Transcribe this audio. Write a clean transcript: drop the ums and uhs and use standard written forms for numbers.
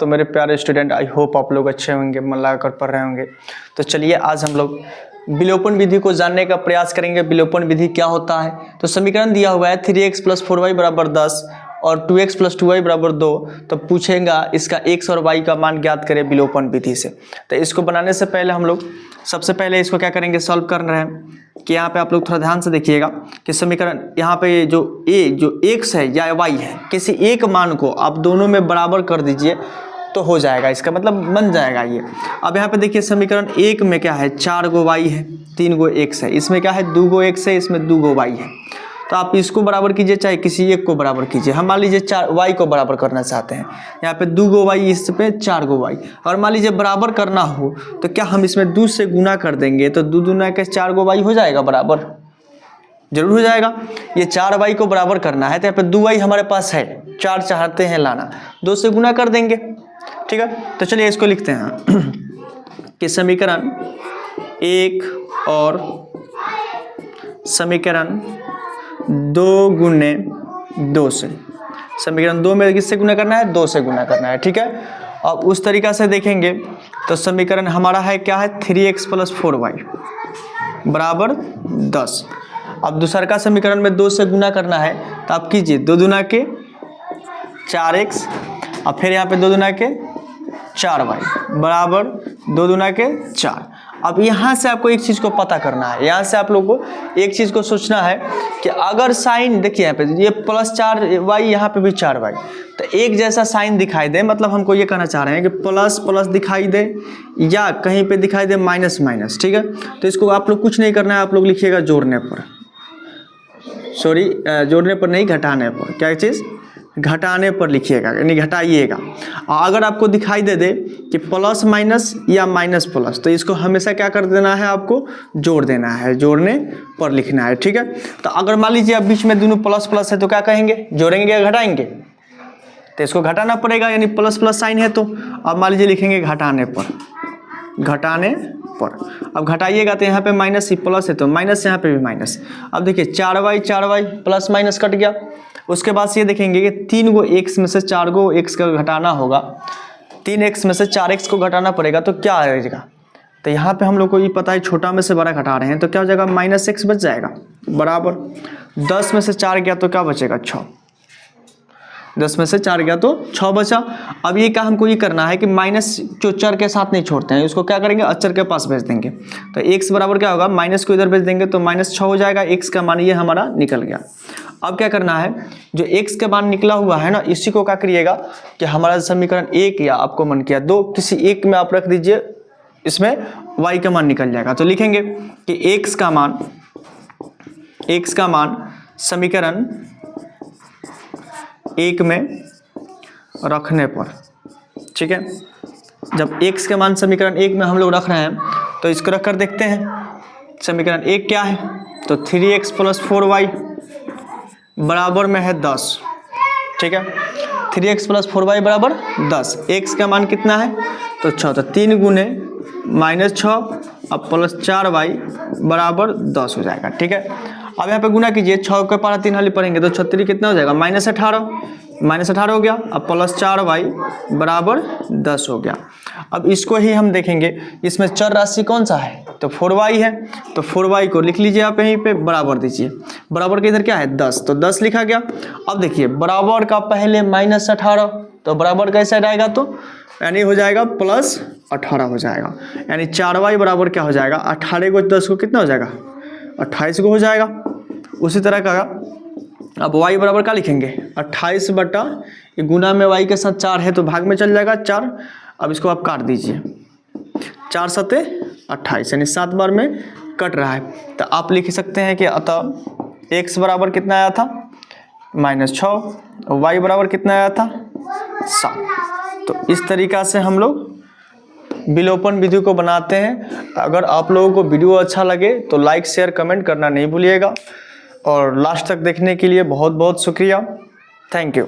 तो मेरे प्यारे स्टूडेंट, आई होप आप लोग अच्छे होंगे, मन लगाकर पढ़ रहे होंगे। तो चलिए आज हम लोग विलोपन विधि को जानने का प्रयास करेंगे। विलोपन विधि क्या होता है? तो समीकरण दिया हुआ है 3x + 4y = 10 और 2x + 2y = 2। तो पूछेगा इसका x और y का मान ज्ञात करें विलोपन विधि से। तो इसको बनाने से पहले हम लोग सबसे पहले इसको क्या करेंगे, सॉल्व कर रहे हैं कि यहाँ पे आप लोग थोड़ा ध्यान से देखिएगा कि समीकरण यहाँ पे जो x है या y है, किसी एक मान को आप दोनों में बराबर कर दीजिए तो हो जाएगा, इसका मतलब बन जाएगा ये। अब यहाँ पे देखिए समीकरण 1 में क्या है, 4 गो y है, 3 गो x है, इसमें क्या है 2 गो x है, इसमें 2 गो y है। तो आप इसको बराबर कीजिए चाहे किसी एक को बराबर कीजिए। हम मान लीजिए 4 y को बराबर करना चाहते हैं, यहाँ पे 2 गो y, इस पे 4 गो y। और मान लीजिए बराबर करना हो तो क्या हम इसमें 2 से गुना कर देंगे तो 2 दूना के 4 गो y हो जाएगा, बराबर जरूर हो जाएगा। ये 4 y को बराबर करना है तो यहाँ पे 2 y हमारे पास है, 4 चाहते हैं लाना, 2 से गुना कर देंगे, ठीक है। तो चलिए इसको लिखते हैं कि समीकरण 1 और समीकरण 2 गुने 2 से, समीकरण 2 में किससे गुना करना है, 2 से गुना करना है, ठीक है। अब उस तरीका से देखेंगे तो समीकरण हमारा है क्या है, 3x + 4y = 10। अब दूसरा का समीकरण में 2 से गुना करना है तो आप कीजिए 2 दूना के 4x, अब फिर यहाँ पे 2 दूना के 4y = 2 दूना के 4। अब यहाँ से आपको एक चीज़ को पता करना है, यहाँ से आप लोगों को एक चीज़ को सोचना है कि अगर साइन देखिए यहाँ पे ये +4y, यहाँ पे भी 4y, तो एक जैसा साइन दिखाई दे, मतलब हमको ये कहना चाह रहे हैं कि प्लस प्लस दिखाई दे या कहीं पे दिखाई दे माइनस माइनस, ठीक है। तो इसको आप लोग कुछ नहीं करना है, आप लोग लिखिएगा जोड़ने पर, सॉरी जोड़ने पर नहीं, घटाने पर। क्या चीज़, घटाने पर लिखिएगा, यानी घटाइएगा। अगर आपको दिखाई दे कि प्लस माइनस या माइनस प्लस, तो इसको हमेशा क्या कर देना है, आपको जोड़ देना है, जोड़ने पर लिखना है, ठीक है। तो अगर मान लीजिए अब बीच में दोनों प्लस प्लस है तो क्या कहेंगे, जोड़ेंगे या घटाएंगे, तो इसको घटाना पड़ेगा, यानी प्लस प्लस साइन है तो अब मान लीजिए लिखेंगे घटाने पर, घटाने पर। अब घटाइएगा तो यहाँ पे माइनस ही प्लस है तो माइनस, यहाँ पे भी माइनस। अब देखिए 4y प्लस माइनस कट गया। उसके बाद से ये देखेंगे कि 3 गो x में से 4 गो x का घटाना होगा, 3x में से 4x को घटाना पड़ेगा, तो क्या आएगा। तो यहाँ पे हम लोग को ये पता है छोटा में से बड़ा घटा रहे हैं तो क्या हो जाएगा, -x बच जाएगा, बराबर 10 में से 4 गया तो क्या बचेगा, 6। 10 में से 4 गया तो 6 बचा। अब ये क्या हमको ये करना है कि माइनस जो चर के साथ नहीं छोड़ते हैं, उसको क्या करेंगे, अचर के पास भेज देंगे। तो x बराबर क्या होगा, माइनस को इधर भेज देंगे तो -6 हो जाएगा, x का मान ये हमारा निकल गया। अब क्या करना है, जो x का मान निकला हुआ है ना, इसी को क्या करिएगा कि हमारा समीकरण 1 या आपको मन किया 2, किसी एक में आप रख दीजिए, इसमें y का मान निकल जाएगा। तो लिखेंगे कि x का मान समीकरण 1 में रखने पर, ठीक है। जब x का मान समीकरण 1 में हम लोग रख रहे हैं तो इसको रख कर देखते हैं। समीकरण 1 क्या है, तो 3x + 4y बराबर में है 10, ठीक है। 3x + 4y = 10। x का मान कितना है, तो 6, तो 3 गुने -6 अब +4y = 10 हो जाएगा, ठीक है। अब यहाँ पे गुना कीजिए, 6 के पारा 3 हाली पढ़ेंगे तो 36 कितना हो जाएगा, -18 हो गया। अब +4y = 10 हो गया। अब इसको ही हम देखेंगे, इसमें चर राशि कौन सा है, तो 4y है, तो 4y को लिख लीजिए आप यहीं पे, बराबर दीजिए। बराबर के इधर क्या है, 10, तो 10 लिखा गया। अब देखिए बराबर का पहले -18, तो बराबर कैसे आएगा, तो यानी हो जाएगा +18 हो जाएगा, यानी 4y बराबर क्या हो जाएगा, 18 को 10 को कितना हो जाएगा, 28 को हो जाएगा। उसी तरह का अब y बराबर क्या लिखेंगे, 28 बटा गुना में y के साथ 4 है तो भाग में चल जाएगा 4। अब इसको आप काट दीजिए, 4 × 7 = 28, यानी 7 बार में कट रहा है। तो आप लिख सकते हैं कि अतः x बराबर कितना आया था, -6, और y बराबर कितना आया था, 7। तो इस तरीका से हम लोग विलोपन विधि को बनाते हैं। अगर आप लोगों को वीडियो अच्छा लगे तो लाइक शेयर कमेंट करना नहीं भूलिएगा, और लास्ट तक देखने के लिए बहुत बहुत शुक्रिया। Thank you.